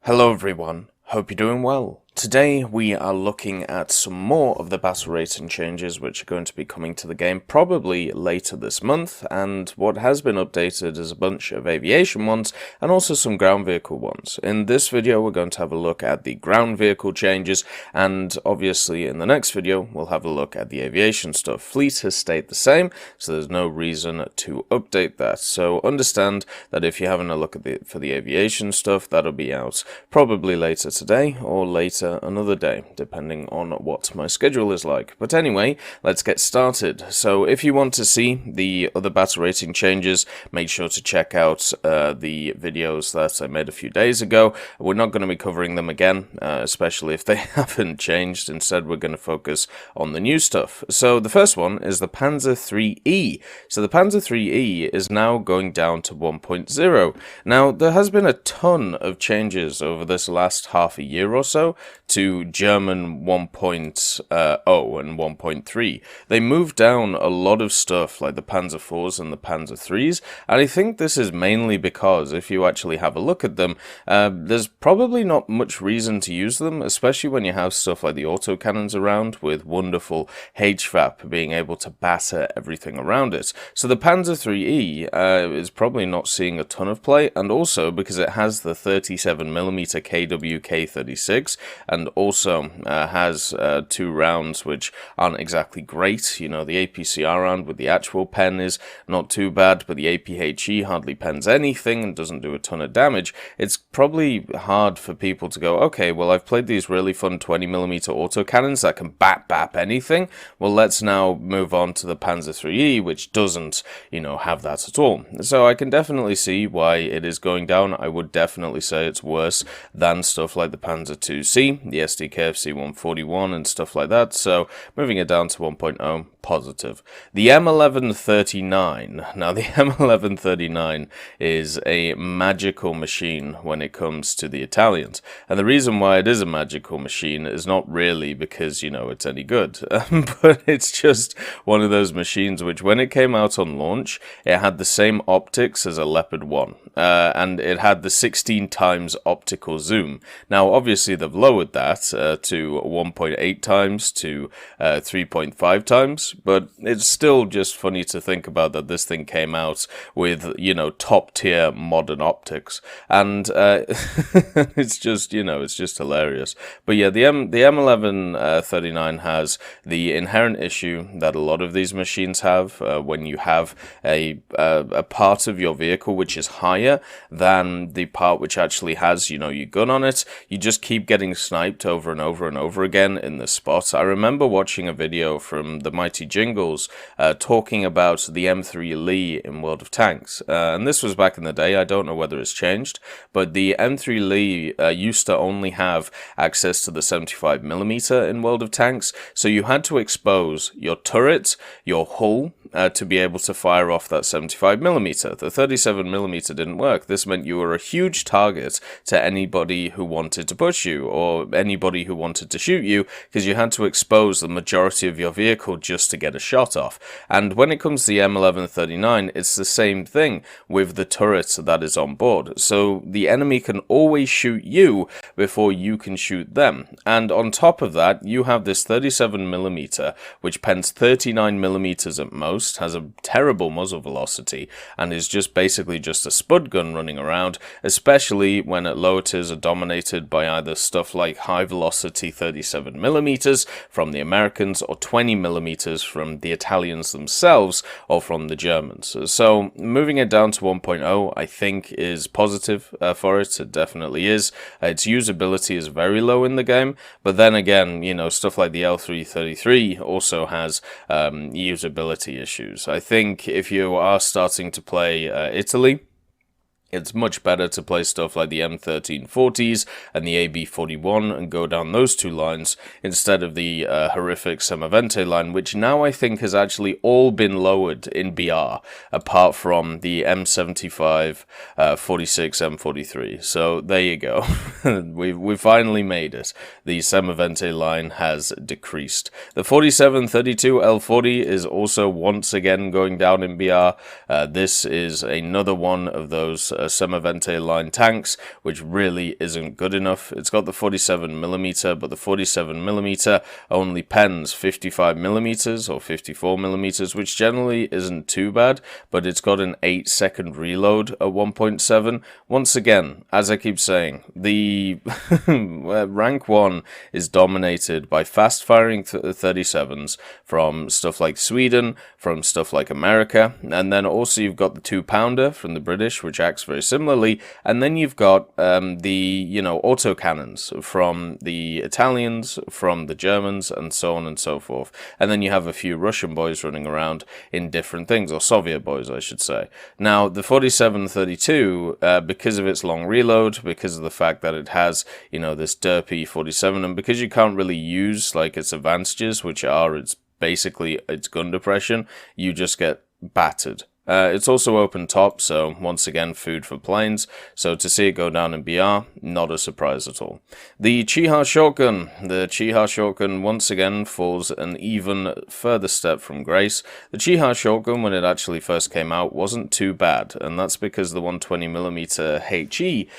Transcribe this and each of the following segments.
Hello everyone, hope you're doing well. Today we are looking at some more of the battle rating changes which are going to be coming to the game probably later this month, and what has been updated is a bunch of aviation ones and also some ground vehicle ones. In this video we're going to have a look at the ground vehicle changes, and obviously in the next video we'll have a look at the aviation stuff. Fleet has stayed the same, so there's no reason to update that. So understand that if you're having a look at for the aviation stuff, that'll be out probably later today or later another day, depending on what my schedule is like. But anyway, let's get started. So if you want to see the other battle rating changes, make sure to check out the videos that I made a few days ago. We're not going to be covering them again, especially if they haven't changed. Instead, we're going to focus on the new stuff. So the first one is the Panzer 3E. So the Panzer 3E is now going down to 1.0. Now, there has been a ton of changes over this last half a year or so to German 1.0 and 1.3. They moved down a lot of stuff like the Panzer 4s and the Panzer 3s, and I think this is mainly because if you actually have a look at them, there's probably not much reason to use them, especially when you have stuff like the autocannons around with wonderful HVAP being able to batter everything around it. So the Panzer 3E is probably not seeing a ton of play, and also because it has the 37mm KWK-36 and also has two rounds which aren't exactly great. You know, the APCR round with the actual pen is not too bad, but the APHE hardly pens anything and doesn't do a ton of damage. It's probably hard for people to go, okay, well, I've played these really fun 20mm autocannons that can bap anything. Well, let's now move on to the Panzer 3E, which doesn't, you know, have that at all. So I can definitely see why it is going down. I would definitely say it's worse than stuff like the Panzer 2C, the SDKF C141 and stuff like that. So moving it down to 1.0, positive. The M1139. Now the M1139 is a magical machine when it comes to the Italians. And the reason why it is a magical machine is not really because, you know, it's any good, but it's just one of those machines which when it came out on launch, it had the same optics as a Leopard 1. And it had the 16 times optical zoom. Now, obviously, they've lowered that to 1.8 times to 3.5 times, but it's still just funny to think about that this thing came out with, you know, top-tier modern optics. And it's just, you know, it's just hilarious. But yeah, the M1139 has the inherent issue that a lot of these machines have when you have a part of your vehicle which is higher than the part which actually has, you know, your gun on it. You just keep getting sniped over and over and over again in the spot. I remember watching a video from the Mighty Jingles talking about the M3 Lee in World of Tanks, and this was back in the day. I don't know whether it's changed, but the M3 Lee used to only have access to the 75mm in World of Tanks, so you had to expose your turret, your hull, to be able to fire off that 75mm. The 37mm didn't work. This meant you were a huge target to anybody who wanted to push you or anybody who wanted to shoot you, because you had to expose the majority of your vehicle just to get a shot off. And when it comes to the M1139, it's the same thing with the turret that is on board. So the enemy can always shoot you before you can shoot them. And on top of that, you have this 37mm, which pens 39mm at most, has a terrible muzzle velocity, and is just basically just a spud gun running around, especially when at lower tiers are dominated by either stuff like high velocity 37mm from the Americans or 20mm from the Italians themselves or from the Germans. So moving it down to 1.0 I think is positive for it. It definitely is. Its usability is very low in the game, but then again, you know, stuff like the L333 also has usability issues. I think if you are starting to play Italy, it's much better to play stuff like the M1340s and the AB41 and go down those two lines instead of the horrific Semovente line, which now I think has actually all been lowered in BR, apart from the M75, 46, M43. So there you go. we finally made it. The Semovente line has decreased. The 4732 L40 is also once again going down in BR. This is another one of those Semovente line tanks, which really isn't good enough. It's got the 47mm, but the 47mm only pens 55mm or 54mm, which generally isn't too bad, but it's got an 8-second reload at 1.7. Once again, as I keep saying, the rank 1 is dominated by fast-firing 37s from stuff like Sweden, from stuff like America, and then also you've got the 2-pounder from the British, which acts very similarly, and then you've got the, autocannons from the Italians, from the Germans, and so on and so forth. And then you have a few Russian boys running around in different things, or Soviet boys, I should say. Now, the 4732, because of its long reload, because of the fact that it has, this derpy 47, and because you can't really use, its advantages, which are basically its gun depression, you just get battered. It's also open top, so once again, food for planes. So to see it go down in BR, not a surprise at all. The Chiha shotgun once again falls an even further step from grace. The Chiha shotgun, when it actually first came out, wasn't too bad, and that's because the 120mm HE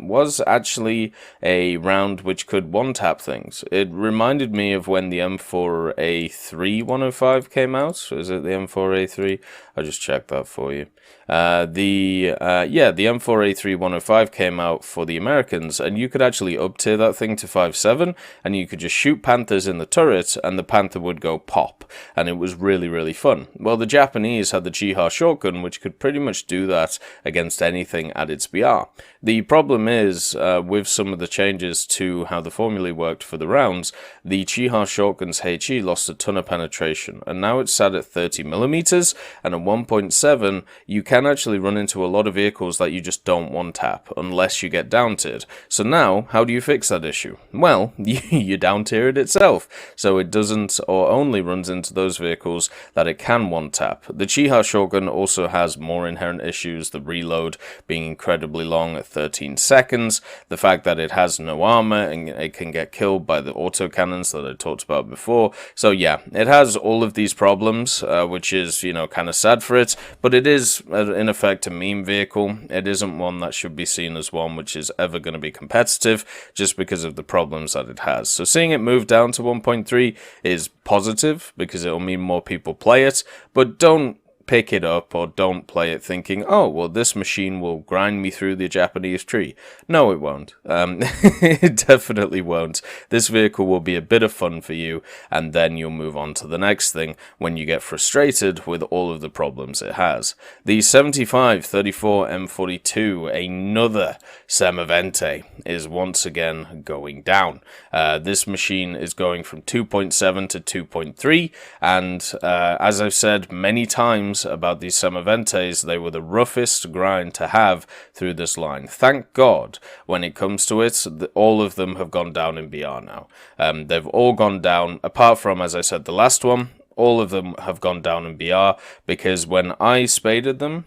was actually a round which could one-tap things. It reminded me of when the M4A3 105 came out. Is it the M4A3? I'll just check that for you. The M4A3 105 came out for the Americans, and you could actually up-tier that thing to 5.7, and you could just shoot Panthers in the turret, and the Panther would go pop, and it was really, really fun. Well, the Japanese had the Chiha shotgun, which could pretty much do that against anything at its BR. The problem is, with some of the changes to how the formulae worked for the rounds, the Chiha shotgun's HE lost a ton of penetration, and now it's sat at 30mm, and at 1.7, you can actually run into a lot of vehicles that you just don't one-tap, unless you get down-tiered. So now, how do you fix that issue? Well, you down-tier it itself, so it doesn't or only runs into those vehicles that it can one-tap. The Chiha shotgun also has more inherent issues, the reload being incredibly long at 13 seconds, the fact that it has no armor and it can get killed by the autocannons that I talked about before. So yeah, it has all of these problems, which is, kind of sad for it, but it is in effect a meme vehicle. It isn't one that should be seen as one which is ever going to be competitive, just because of the problems that it has. So seeing it move down to 1.3 is positive, because it will mean more people play it, but don't pick it up or don't play it thinking, oh, well, this machine will grind me through the Japanese tree. No, it won't. It definitely won't. This vehicle will be a bit of fun for you, and then you'll move on to the next thing when you get frustrated with all of the problems it has. The 7534 M42, another Semovente, is once again going down. This machine is going from 2.7 to 2.3, and as I've said many times about these Semoventes, they were the roughest grind to have through this line. Thank God, when it comes to it, all of them have gone down in BR now. They've all gone down, apart from, as I said, the last one. All of them have gone down in BR, because when I spaded them,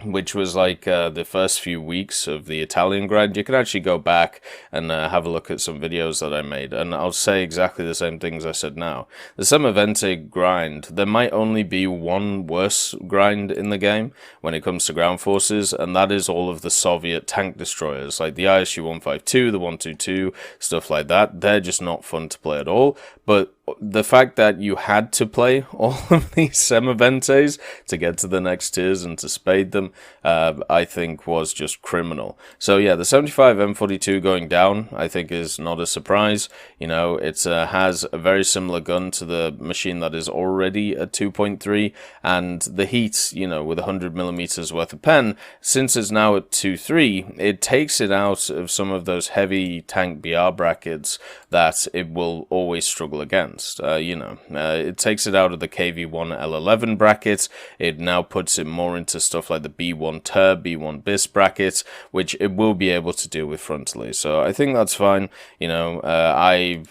which was the first few weeks of the Italian grind, you can actually go back and have a look at some videos that I made, and I'll say exactly the same things I said now. The Semovente grind, there might only be one worse grind in the game when it comes to ground forces, and that is all of the Soviet tank destroyers, like the ISU-152, the 122, stuff like that. They're just not fun to play at all, but the fact that you had to play all of these Semoventes to get to the next tiers and to spade them, I think was just criminal. So yeah, the 75 M42 going down, I think, is not a surprise. It has a very similar gun to the machine that is already at 2.3, and the heat, with 100mm worth of pen, since it's now at 2.3, it takes it out of some of those heavy tank BR brackets that it will always struggle against. It takes it out of the KV1 L11 bracket. It now puts it more into stuff like the B1 Tur, B1 BIS bracket, which it will be able to do with frontally. So I think that's fine. The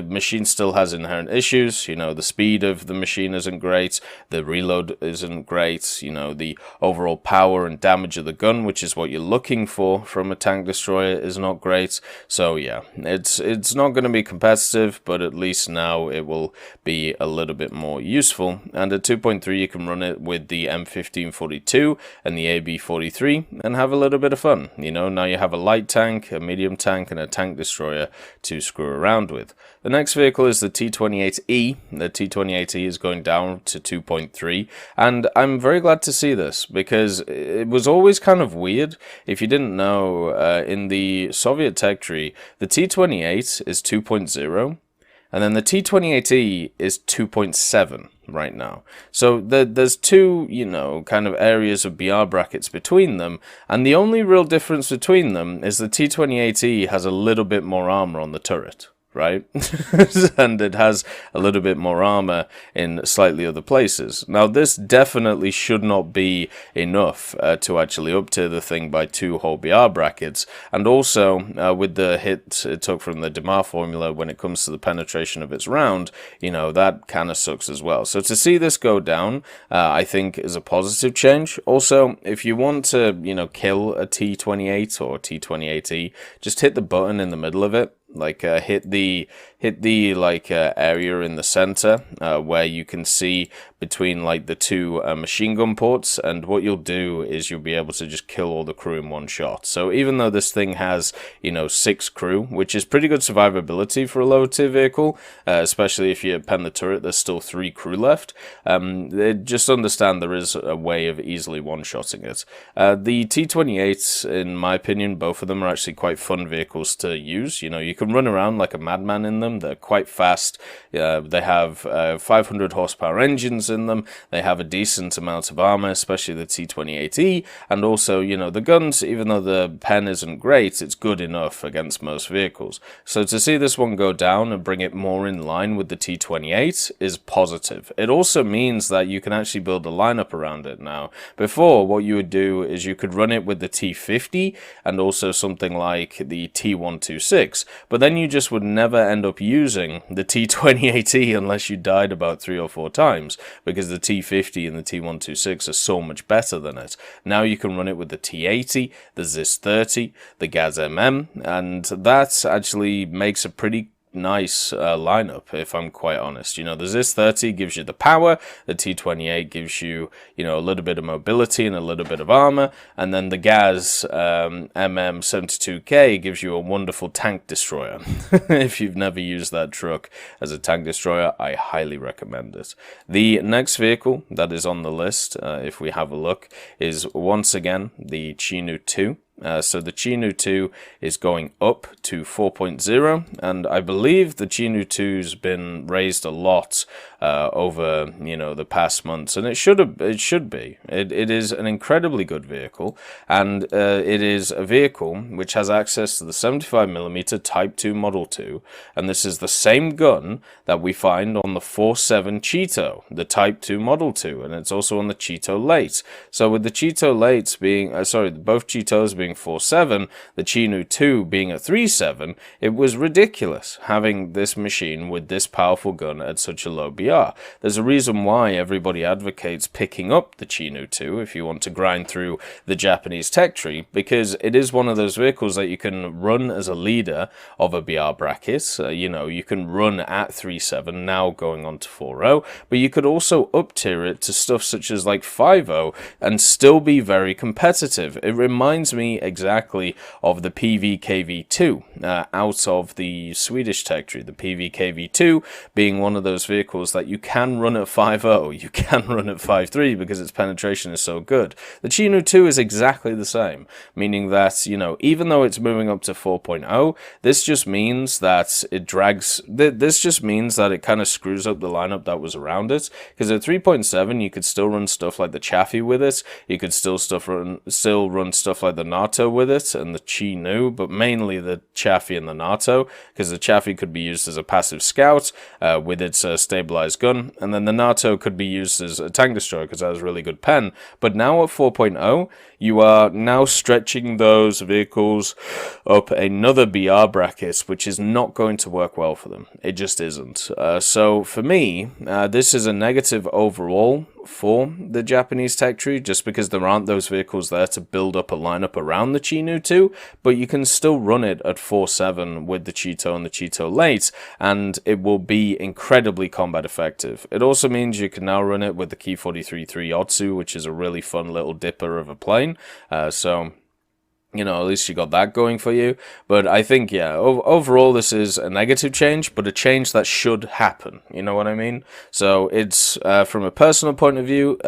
machine still has inherent issues. The speed of the machine isn't great. The reload isn't great. The overall power and damage of the gun, which is what you're looking for from a tank destroyer, is not great. So yeah, it's not going to be competitive, but at least now it will be a little bit more useful. And at 2.3 you can run it with the M1542 and the AB43 and have a little bit of fun. You know, now you have a light tank, a medium tank, and a tank destroyer to screw around with. The next vehicle is the T28E. The T28E is going down to 2.3, and I'm very glad to see this, because it was always kind of weird. If you didn't know, in the Soviet tech tree, the T28 is 2.0, and then the T28E is 2.7 right now. So there's two, you know, kind of areas of BR brackets between them, and the only real difference between them is the T28E has a little bit more armor on the turret, right? And it has a little bit more armor in slightly other places. Now, this definitely should not be enough to actually up-tier the thing by 2 whole BR brackets. And also, with the hit it took from the DeMar formula when it comes to the penetration of its round, you know, that kind of sucks as well. So to see this go down, I think is a positive change. Also, if you want to, you know, kill a T28 or T28E, just hit the button in the middle of it. Like hit the like area in the center where you can see between like the two machine gun ports, and what you'll do is you'll be able to just kill all the crew in one shot. So even though this thing has, you know, 6 crew, which is pretty good survivability for a lower tier vehicle, especially if you pen the turret, there's still 3 crew left. Just understand there is a way of easily one-shotting it. The T28s, in my opinion, both of them are actually quite fun vehicles to use. You know, you can run around like a madman in them. They're quite fast. They have 500 horsepower engines in them. They have a decent amount of armor, especially the T28E, and also, you know, the guns, even though the pen isn't great, it's good enough against most vehicles. So to see this one go down and bring it more in line with the T28 is positive. It also means that you can actually build a lineup around it now. Before, what you would do is you could run it with the T50 and also something like the T126, but then you just would never end up using the T28E unless you died about 3 or 4 times, because the T50 and the T126 are so much better than it. Now you can run it with the T80, the ZIS-30, the Gaz-MM, and that actually makes a pretty nice lineup, if I'm quite honest. You know, the ZIS-30 gives you the power, the T28 gives you, you know, a little bit of mobility and a little bit of armor, and then the Gaz MM72K gives you a wonderful tank destroyer. If you've never used that truck as a tank destroyer, I highly recommend it. The next vehicle that is on the list, if we have a look, is once again the Chinu 2. So the Chinu 2 is going up to 4.0, and I believe the Chinu 2's been raised a lot over, you know, the past months, and it should be. It is an incredibly good vehicle, and it is a vehicle which has access to the 75mm Type 2 Model 2, and this is the same gun that we find on the 4.7 Cheeto, the Type 2 Model 2, and it's also on the Cheeto Late. So with the Cheeto Lates being, both Cheetos being 4.7, the Chinu 2 being a 3.7, it was ridiculous having this machine with this powerful gun at such a low BR. There's a reason why everybody advocates picking up the Chinu 2 if you want to grind through the Japanese tech tree, because it is one of those vehicles that you can run as a leader of a BR bracket. You know, you can run at 3.7, now going on to 4.0, but you could also up tier it to stuff such as like 5.0 and still be very competitive. It reminds me exactly of the Lvkv2 out of the Swedish tech tree. The Lvkv2 being one of those vehicles that you can run at 5.0, you can run at 5.3 because its penetration is so good. The Chinu 2 is exactly the same, meaning that, you know, even though it's moving up to 4.0, this just means that it drags, this just means that it kind of screws up the lineup that was around it, because at 3.7 you could still run stuff like the Chaffee with it, you could still run stuff like the NATO with it and the Chinu, but mainly the Chaffee and the NATO, because the Chaffee could be used as a passive scout with its stabilized gun, and then the NATO could be used as a tank destroyer because that has really good pen. But now at 4.0, you are now stretching those vehicles up another BR bracket, which is not going to work well for them. It just isn't. So for me, this is a negative overall for the Japanese tech tree, just because there aren't those vehicles there to build up a lineup around the Chi-Nu 2, but you can still run it at 4.7 with the Cheeto and the Cheeto Late, and it will be incredibly combat effective. It also means you can now run it with the Ki 43-3 Otsu, which is a really fun little dipper of a plane, so you know, at least you got that going for you. But I think, yeah, overall this is a negative change, but a change that should happen. You know what I mean? So it's, from a personal point of view,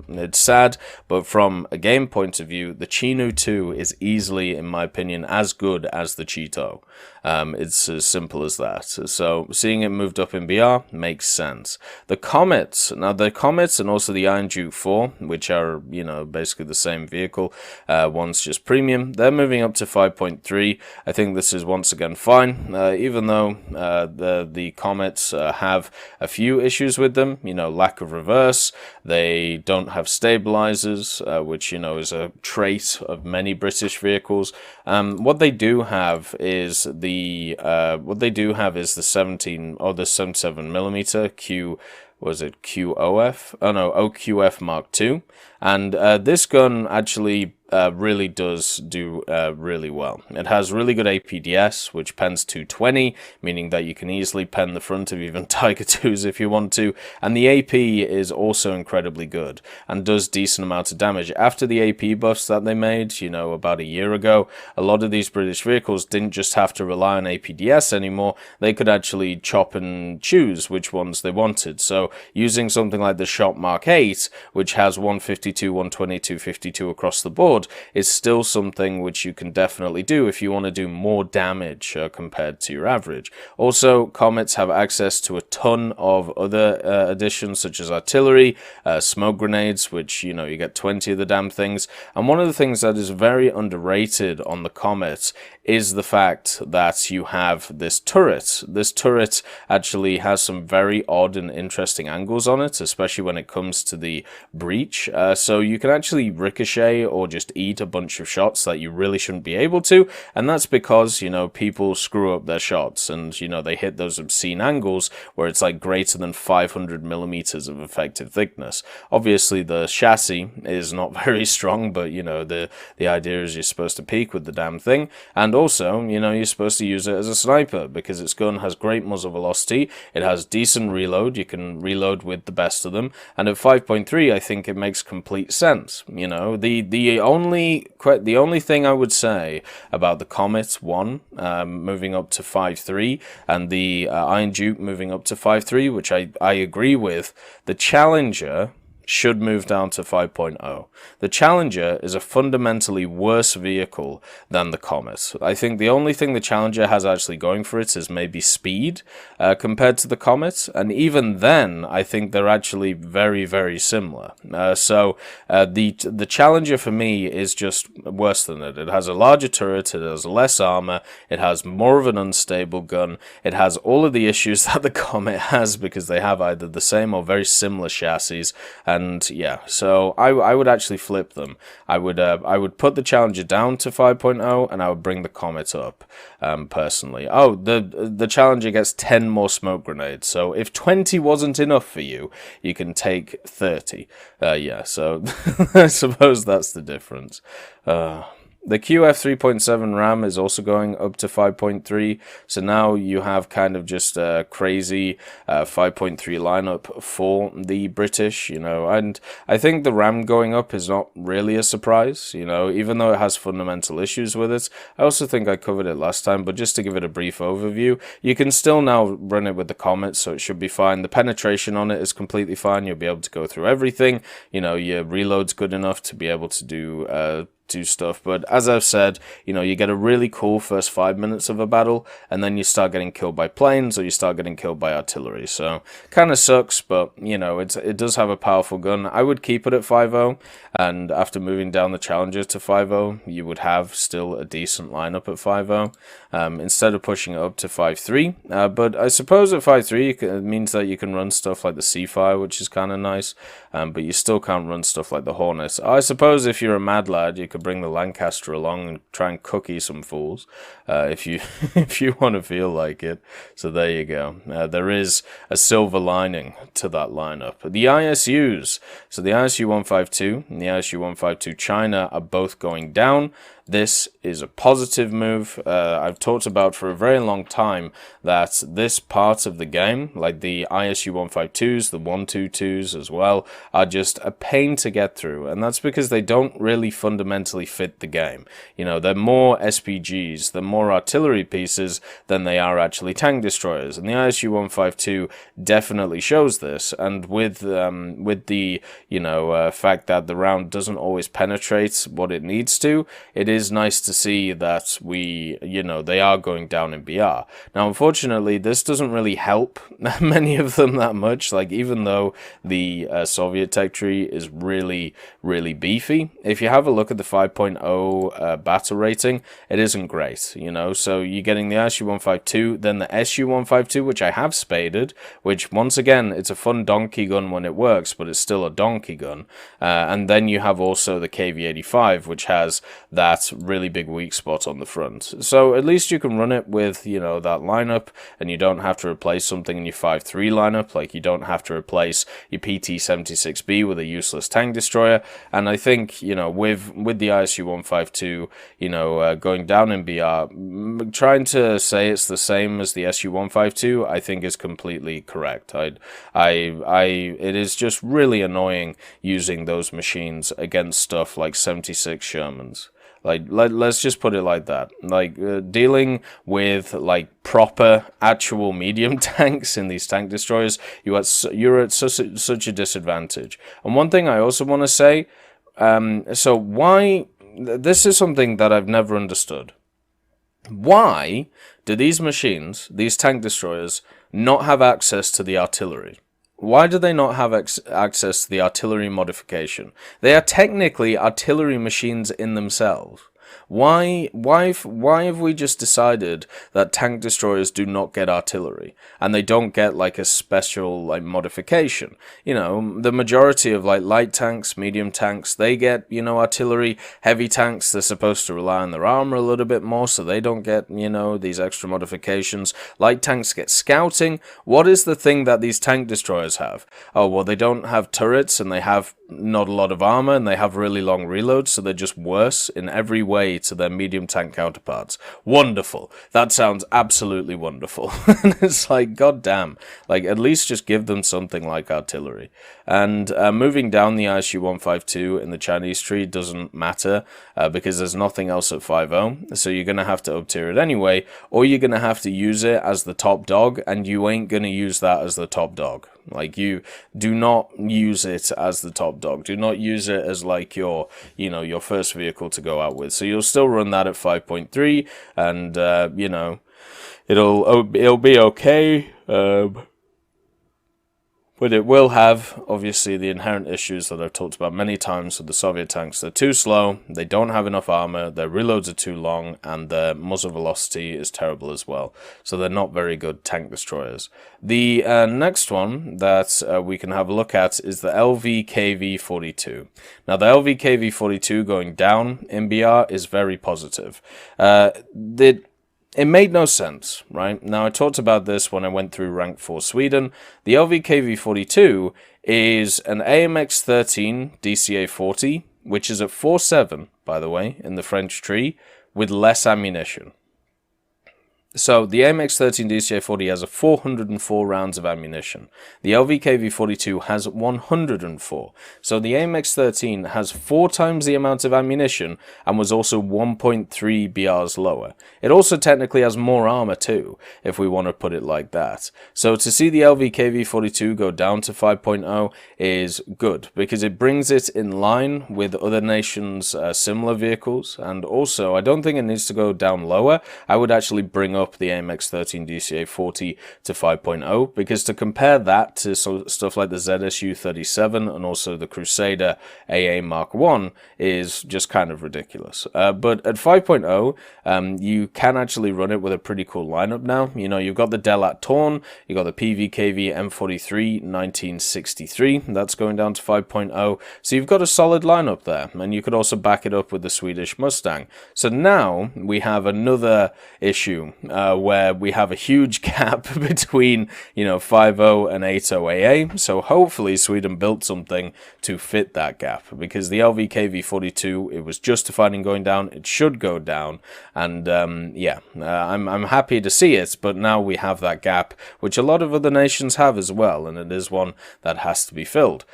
it's sad, but from a game point of view, the Chi-Nu 2 is easily, in my opinion, as good as the Cheeto. It's as simple as that. So seeing it moved up in BR makes sense. The Comets, now the Comets and also the Iron Duke 4, which are, you know, basically the same vehicle, one's just premium, they're moving up to 5.3. I think this is once again fine, even though the Comets have a few issues with them, you know, lack of reverse, they don't have stabilizers, which, you know, is a trait of many British vehicles. What they do have is the 17 or the 77mm Q. Was it QOF? Oh no, OQF Mark II. And this gun actually really does do really well. It has really good APDS, which pens 220, meaning that you can easily pen the front of even Tiger 2s if you want to. And the AP is also incredibly good and does decent amount of damage. After the AP buffs that they made, you know, about a year ago, a lot of these British vehicles didn't just have to rely on APDS anymore. They could actually chop and choose which ones they wanted. So using something like the Shot Mark 8, which has 152, 120, 252 across the board, is still something which you can definitely do if you want to do more damage compared to your average. Also, Comets have access to a ton of other additions, such as artillery, smoke grenades, which, you know, you get 20 of the damn things. And one of the things that is very underrated on the Comets is the fact that you have this turret. This turret actually has some very odd and interesting angles on it, especially when it comes to the breach. So you can actually ricochet or just eat a bunch of shots that you really shouldn't be able to, and that's because, you know, people screw up their shots and, you know, they hit those obscene angles where it's like greater than 500mm of effective thickness. Obviously the chassis is not very strong, but, you know, the idea is you're supposed to peek with the damn thing, and also, you know, you're supposed to use it as a sniper because its gun has great muzzle velocity, it has decent reload, you can reload with the best of them, and at 5.3 I think it makes complete sense. You know, the only thing I would say about the Comet 1 moving up to 5.3 and the Iron Duke moving up to 5.3, which I agree with, the Challenger should move down to 5.0. The Challenger is a fundamentally worse vehicle than the Comet. I think the only thing the Challenger has actually going for it is maybe speed compared to the Comet, and even then I think they're actually very, very similar. So the Challenger for me is just worse than it. It has a larger turret, it has less armor, it has more of an unstable gun, it has all of the issues that the Comet has because they have either the same or very similar chassis. And yeah, so I would actually flip them. I would put the Challenger down to 5.0 and I would bring the Comet up, personally. Oh, the Challenger gets 10 more smoke grenades. So if 20 wasn't enough for you, you can take 30. Yeah, so I suppose that's the difference. The QF 3.7 RAM is also going up to 5.3, so now you have kind of just a crazy 5.3 lineup for the British, you know, and I think the RAM going up is not really a surprise, you know, even though it has fundamental issues with it. I also think I covered it last time, but just to give it a brief overview, you can still now run it with the Comet, so it should be fine. The penetration on it is completely fine, you'll be able to go through everything, you know, your reload's good enough to be able to do stuff, but as I've said, you know, you get a really cool first 5 minutes of a battle, and then you start getting killed by planes, or you start getting killed by artillery, so kind of sucks, but, you know, it does have a powerful gun. I would keep it at 5.0, and after moving down the Challenger to 5.0, you would have still a decent lineup at 5.0, instead of pushing it up to 5.3, but I suppose at 5.3, it means that you can run stuff like the Seafire, which is kind of nice, but you still can't run stuff like the Hornet. I suppose if you're a mad lad, you could bring the Lancaster along and try and cookie some fools, if you if you want to feel like it. So there you go. There is a silver lining to that lineup. The ISUs, so the ISU 152 and the ISU 152 China are both going down. This is a positive move. I've talked about for a very long time that this part of the game, like the ISU 152s, the 122s as well, are just a pain to get through, and that's because they don't really fundamentally fit the game. You know, they're more SPGs, they're more artillery pieces than they are actually tank destroyers, and the ISU 152 definitely shows this. And with the fact that the round doesn't always penetrate what it needs to, it is nice to see that they are going down in BR. Now, unfortunately, this doesn't really help many of them that much. Like, even though the Soviet tech tree is really, really beefy, if you have a look at the 5.0 battle rating, it isn't great, so you're getting the ISU 152, then the SU 152, which I have spaded, which, once again, it's a fun donkey gun when it works, but it's still a donkey gun. And then you have also the KV-85, which has that really big weak spot on the front. So at least you can run it with, that lineup, and you don't have to replace something in your 5.3 lineup, like you don't have to replace your PT-76B with a useless tank destroyer. And I think, with the ISU 152, going down in BR, trying to say it's the same as the SU 152, I think is completely correct. It is just really annoying using those machines against stuff like 76 Shermans. Let's just put it like that. Dealing with proper actual medium tanks in these tank destroyers, you're at such a disadvantage. And one thing I also want to say, so why, this is something that I've never understood. Why do these machines, these tank destroyers, not have access to the artillery? Why do they not have access to the artillery modification? They are technically artillery machines in themselves. Why have we just decided that tank destroyers do not get artillery, and they don't get a special modification? The majority of light tanks, medium tanks, they get artillery. Heavy tanks, they're supposed to rely on their armor a little bit more, so they don't get these extra modifications. Light tanks get scouting. What is the thing that these tank destroyers have? Oh, well, they don't have turrets, and they have not a lot of armor, and they have really long reloads, so they're just worse in every way to their medium tank counterparts. Wonderful. That sounds absolutely wonderful. And it's goddamn, at least just give them something like artillery. And moving down the ISU 152 in the Chinese tree doesn't matter, because there's nothing else at 5.0, so you're going to have to up-tier it anyway, or you're going to have to use it as the top dog, and you ain't going to use that as the top dog. You do not use it as the top dog. Do not use it as your, your first vehicle to go out with. So you'll still run that at 5.3, and it'll be okay. But it will have, obviously, the inherent issues that I've talked about many times with the Soviet tanks. They're too slow, they don't have enough armor, their reloads are too long, and their muzzle velocity is terrible as well. So they're not very good tank destroyers. The next one that we can have a look at is the Lvkv-42. Now, the Lvkv-42 going down in BR is very positive. It made no sense, right? Now, I talked about this when I went through Rank 4 Sweden. The Lvkv-42 is an AMX-13 DCA-40, which is at 4.7, by the way, in the French tree, with less ammunition. So, the AMX-13 DCA-40 has 404 rounds of ammunition. The Lvkv-42 has 104. So, the AMX-13 has 4 times the amount of ammunition and was also 1.3 BRs lower. It also technically has more armor too, if we want to put it like that. So, to see the Lvkv-42 go down to 5.0 is good, because it brings it in line with other nations' similar vehicles, and also, I don't think it needs to go down lower. I would actually bring up up the AMX13 DCA 40 to 5.0, because to compare that to stuff like the ZSU 37 and also the Crusader AA Mark 1 is just kind of ridiculous. But at 5.0, you can actually run it with a pretty cool lineup now. You know, you've got the Delat Torn, you've got the PVKV M43 1963, that's going down to 5.0, so you've got a solid lineup there, and you could also back it up with the Swedish Mustang. So now we have another issue where we have a huge gap between, you know, 5.0 and 8.0 AA, so hopefully Sweden built something to fit that gap, because the Lvkv 42, it was justified in going down, it should go down, and yeah, I'm happy to see it, but now we have that gap, which a lot of other nations have as well, and it is one that has to be filled.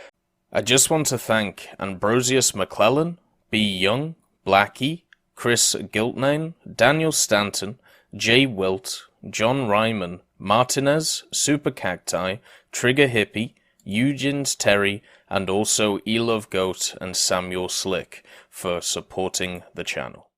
I just want to thank Ambrosius McClellan, B. Young, Blackie, Chris Giltnane, Daniel Stanton, Jay Wilt, John Ryman, Martinez, Super Cacti, Trigger Hippie, Eugens Terry, and also Lvkv and Samuel Slick for supporting the channel.